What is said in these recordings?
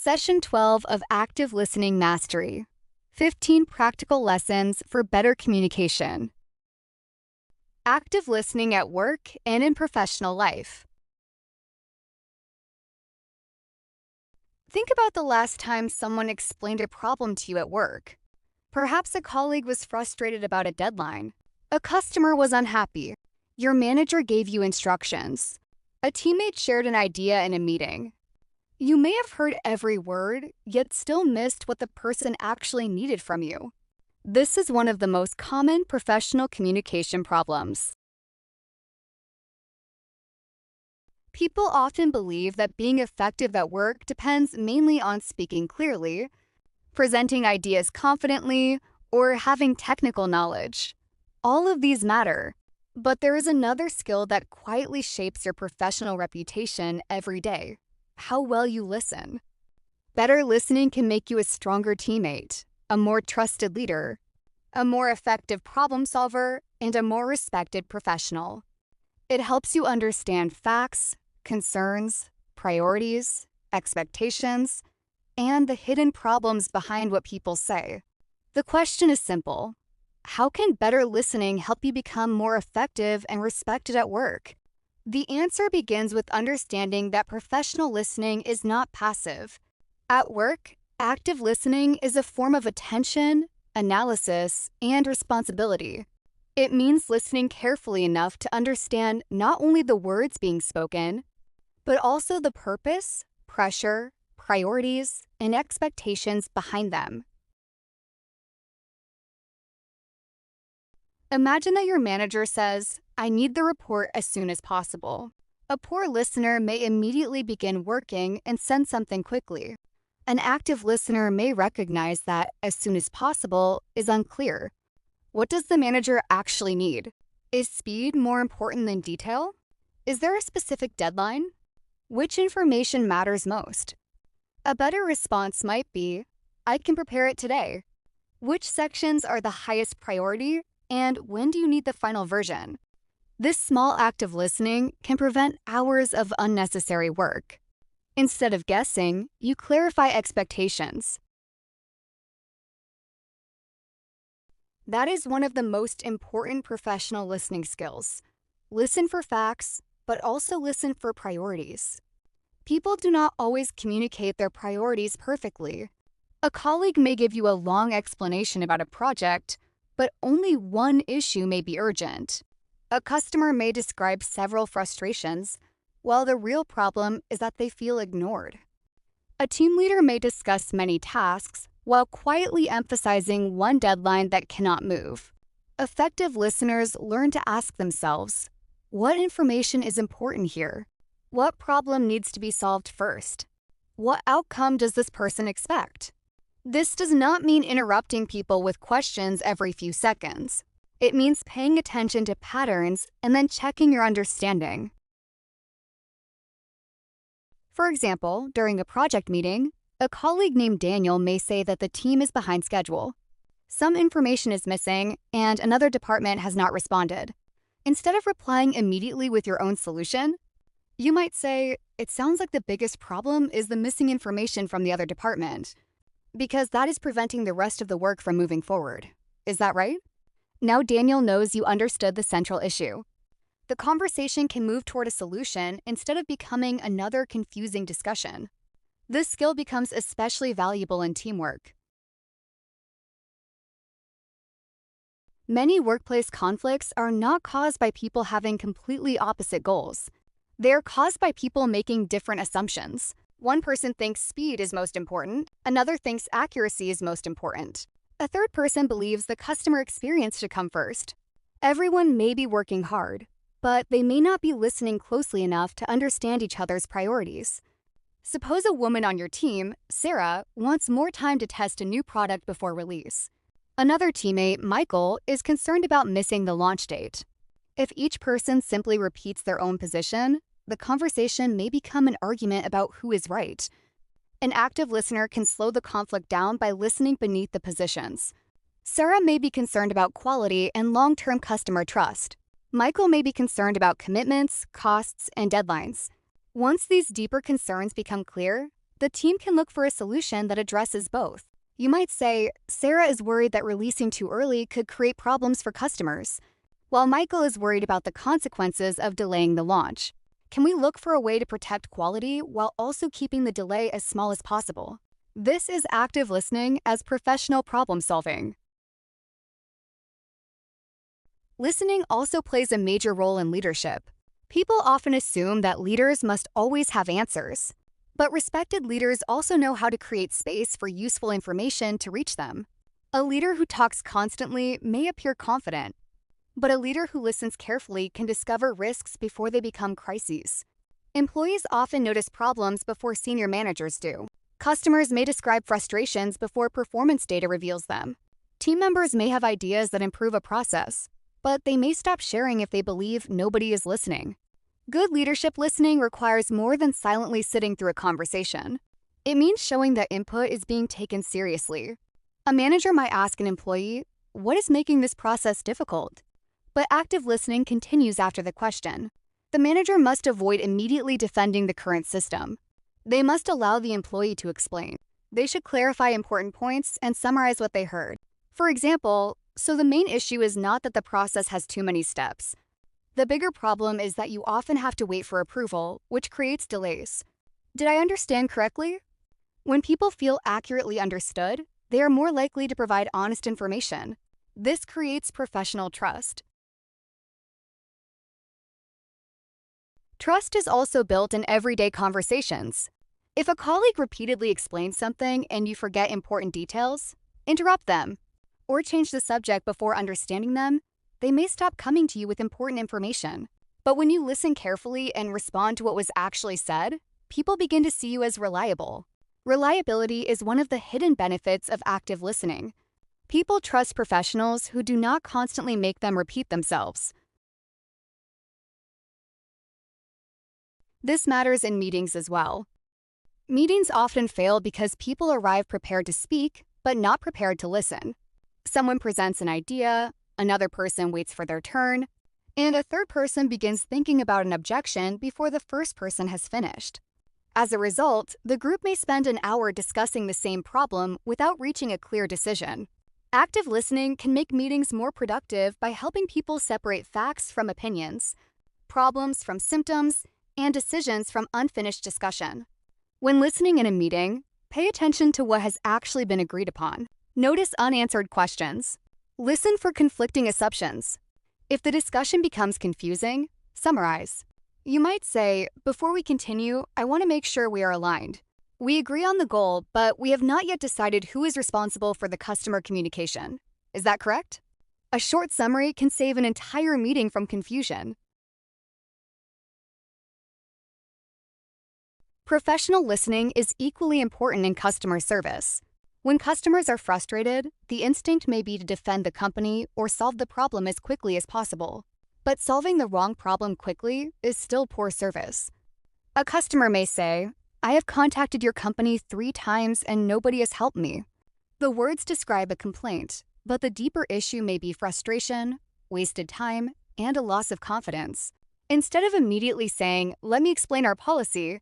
Session 12 of Active Listening Mastery. 15 Practical Lessons for Better Communication. Active listening at work and in professional life. Think about the last time someone explained a problem to you at work. Perhaps a colleague was frustrated about a deadline. A customer was unhappy. Your manager gave you instructions. A teammate shared an idea in a meeting. You may have heard every word, yet still missed what the person actually needed from you. This is one of the most common professional communication problems. People often believe that being effective at work depends mainly on speaking clearly, presenting ideas confidently, or having technical knowledge. All of these matter, but there is another skill that quietly shapes your professional reputation every day: how well you listen. Better listening can make you a stronger teammate, a more trusted leader, a more effective problem solver, and a more respected professional. It helps you understand facts, concerns, priorities, expectations, and the hidden problems behind what people say. The question is simple: how can better listening help you become more effective and respected at work? The answer begins with understanding that professional listening is not passive. At work, active listening is a form of attention, analysis, and responsibility. It means listening carefully enough to understand not only the words being spoken, but also the purpose, pressure, priorities, and expectations behind them. Imagine that your manager says, "I need the report as soon as possible." A poor listener may immediately begin working and send something quickly. An active listener may recognize that "as soon as possible" is unclear. What does the manager actually need? Is speed more important than detail? Is there a specific deadline? Which information matters most? A better response might be, "I can prepare it today." Which sections are the highest priority? And when do you need the final version? This small act of listening can prevent hours of unnecessary work. Instead of guessing, you clarify expectations. That is one of the most important professional listening skills. Listen for facts, but also listen for priorities. People do not always communicate their priorities perfectly. A colleague may give you a long explanation about a project, but only one issue may be urgent. A customer may describe several frustrations, while the real problem is that they feel ignored. A team leader may discuss many tasks while quietly emphasizing one deadline that cannot move. Effective listeners learn to ask themselves, what information is important here? What problem needs to be solved first? What outcome does this person expect? This does not mean interrupting people with questions every few seconds. It means paying attention to patterns and then checking your understanding. For example, during a project meeting, a colleague named Daniel may say that the team is behind schedule. Some information is missing, and another department has not responded. Instead of replying immediately with your own solution, you might say, "It sounds like the biggest problem is the missing information from the other department, because that is preventing the rest of the work from moving forward. Is that right?" Now Daniel knows you understood the central issue. The conversation can move toward a solution instead of becoming another confusing discussion. This skill becomes especially valuable in teamwork. Many workplace conflicts are not caused by people having completely opposite goals. They are caused by people making different assumptions. One person thinks speed is most important, another thinks accuracy is most important. A third person believes the customer experience should come first. Everyone may be working hard, but they may not be listening closely enough to understand each other's priorities. Suppose a woman on your team, Sarah, wants more time to test a new product before release. Another teammate, Michael, is concerned about missing the launch date. If each person simply repeats their own position, the conversation may become an argument about who is right. An active listener can slow the conflict down by listening beneath the positions. Sarah may be concerned about quality and long-term customer trust. Michael may be concerned about commitments, costs, and deadlines. Once these deeper concerns become clear, the team can look for a solution that addresses both. You might say, Sarah is worried that releasing too early could create problems for customers, while Michael is worried about the consequences of delaying the launch. Can we look for a way to protect quality while also keeping the delay as small as possible? This is active listening as professional problem solving. Listening also plays a major role in leadership. People often assume that leaders must always have answers, but respected leaders also know how to create space for useful information to reach them. A leader who talks constantly may appear confident, but a leader who listens carefully can discover risks before they become crises. Employees often notice problems before senior managers do. Customers may describe frustrations before performance data reveals them. Team members may have ideas that improve a process, but they may stop sharing if they believe nobody is listening. Good leadership listening requires more than silently sitting through a conversation. It means showing that input is being taken seriously. A manager might ask an employee, "What is making this process difficult?" But active listening continues after the question. The manager must avoid immediately defending the current system. They must allow the employee to explain. They should clarify important points and summarize what they heard. For example, so the main issue is not that the process has too many steps. The bigger problem is that you often have to wait for approval, which creates delays. Did I understand correctly? When people feel accurately understood, they are more likely to provide honest information. This creates professional trust. Trust is also built in everyday conversations. If a colleague repeatedly explains something and you forget important details, interrupt them, or change the subject before understanding them, they may stop coming to you with important information. But when you listen carefully and respond to what was actually said, people begin to see you as reliable. Reliability is one of the hidden benefits of active listening. People trust professionals who do not constantly make them repeat themselves. This matters in meetings as well. Meetings often fail because people arrive prepared to speak, but not prepared to listen. Someone presents an idea, another person waits for their turn, and a third person begins thinking about an objection before the first person has finished. As a result, the group may spend an hour discussing the same problem without reaching a clear decision. Active listening can make meetings more productive by helping people separate facts from opinions, problems from symptoms, and decisions from unfinished discussion. When listening in a meeting, pay attention to what has actually been agreed upon. Notice unanswered questions. Listen for conflicting assumptions. If the discussion becomes confusing, summarize. You might say, "Before we continue, I want to make sure we are aligned. We agree on the goal, but we have not yet decided who is responsible for the customer communication. Is that correct?" A short summary can save an entire meeting from confusion. Professional listening is equally important in customer service. When customers are frustrated, the instinct may be to defend the company or solve the problem as quickly as possible. But solving the wrong problem quickly is still poor service. A customer may say, "I have contacted your company 3 times and nobody has helped me." The words describe a complaint, but the deeper issue may be frustration, wasted time, and a loss of confidence. Instead of immediately saying, "Let me explain our policy,"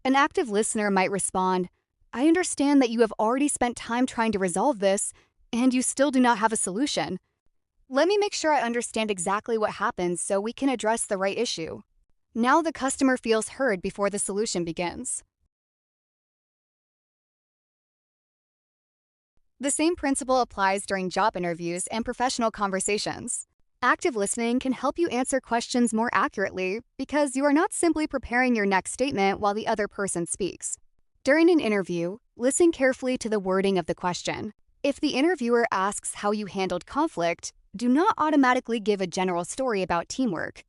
an active listener might respond, "I understand that you have already spent time trying to resolve this, and you still do not have a solution. Let me make sure I understand exactly what happened so we can address the right issue." Now the customer feels heard before the solution begins. The same principle applies during job interviews and professional conversations. Active listening can help you answer questions more accurately because you are not simply preparing your next statement while the other person speaks. During an interview, listen carefully to the wording of the question. If the interviewer asks how you handled conflict, do not automatically give a general story about teamwork.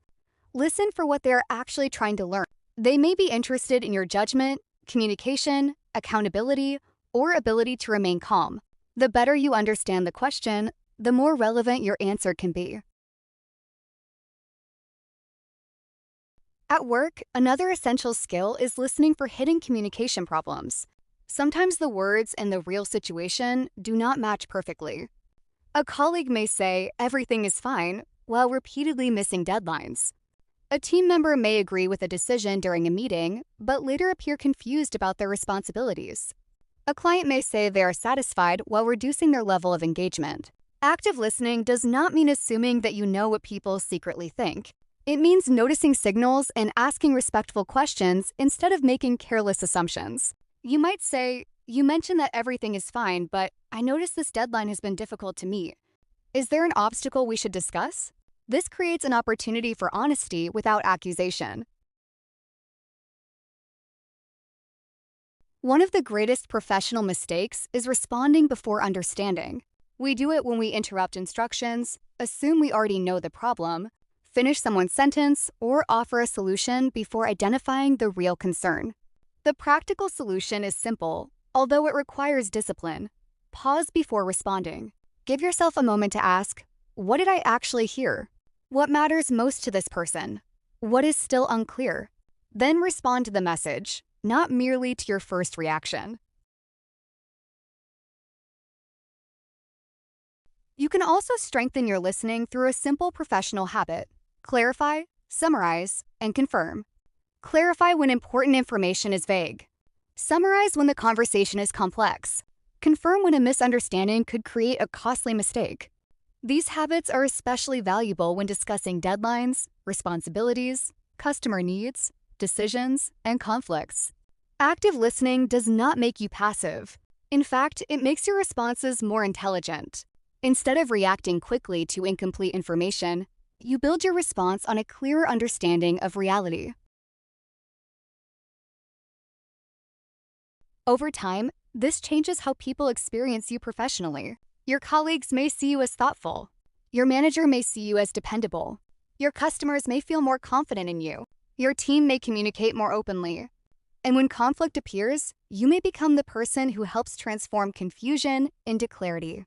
Listen for what they are actually trying to learn. They may be interested in your judgment, communication, accountability, or ability to remain calm. The better you understand the question, the more relevant your answer can be. At work, another essential skill is listening for hidden communication problems. Sometimes the words and the real situation do not match perfectly. A colleague may say everything is fine while repeatedly missing deadlines. A team member may agree with a decision during a meeting, but later appear confused about their responsibilities. A client may say they are satisfied while reducing their level of engagement. Active listening does not mean assuming that you know what people secretly think. It means noticing signals and asking respectful questions instead of making careless assumptions. You might say, "You mentioned that everything is fine, but I noticed this deadline has been difficult to meet. Is there an obstacle we should discuss?" This creates an opportunity for honesty without accusation. One of the greatest professional mistakes is responding before understanding. We do it when we interrupt instructions, assume we already know the problem, finish someone's sentence, or offer a solution before identifying the real concern. The practical solution is simple, although it requires discipline. Pause before responding. Give yourself a moment to ask, what did I actually hear? What matters most to this person? What is still unclear? Then respond to the message, not merely to your first reaction. You can also strengthen your listening through a simple professional habit. Clarify, summarize, and confirm. Clarify when important information is vague. Summarize when the conversation is complex. Confirm when a misunderstanding could create a costly mistake. These habits are especially valuable when discussing deadlines, responsibilities, customer needs, decisions, and conflicts. Active listening does not make you passive. In fact, it makes your responses more intelligent. Instead of reacting quickly to incomplete information, you build your response on a clearer understanding of reality. Over time, this changes how people experience you professionally. Your colleagues may see you as thoughtful. Your manager may see you as dependable. Your customers may feel more confident in you. Your team may communicate more openly. And when conflict appears, you may become the person who helps transform confusion into clarity.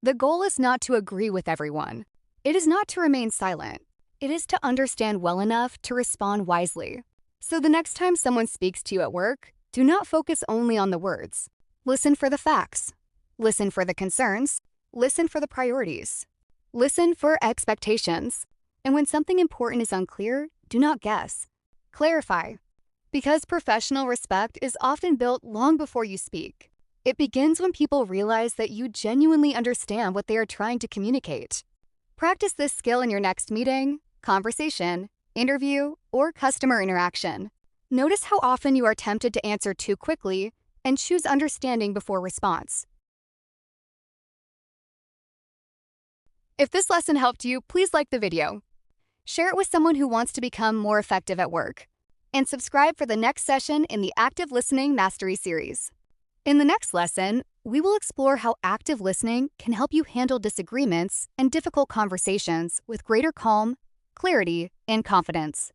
The goal is not to agree with everyone. It is not to remain silent. It is to understand well enough to respond wisely. So the next time someone speaks to you at work, do not focus only on the words. Listen for the facts. Listen for the concerns. Listen for the priorities. Listen for expectations. And when something important is unclear, do not guess. Clarify. Because professional respect is often built long before you speak. It begins when people realize that you genuinely understand what they are trying to communicate. Practice this skill in your next meeting, conversation, interview, or customer interaction. Notice how often you are tempted to answer too quickly and choose understanding before response. If this lesson helped you, please like the video. Share it with someone who wants to become more effective at work. And subscribe for the next session in the Active Listening Mastery Series. In the next lesson, we will explore how active listening can help you handle disagreements and difficult conversations with greater calm, clarity, and confidence.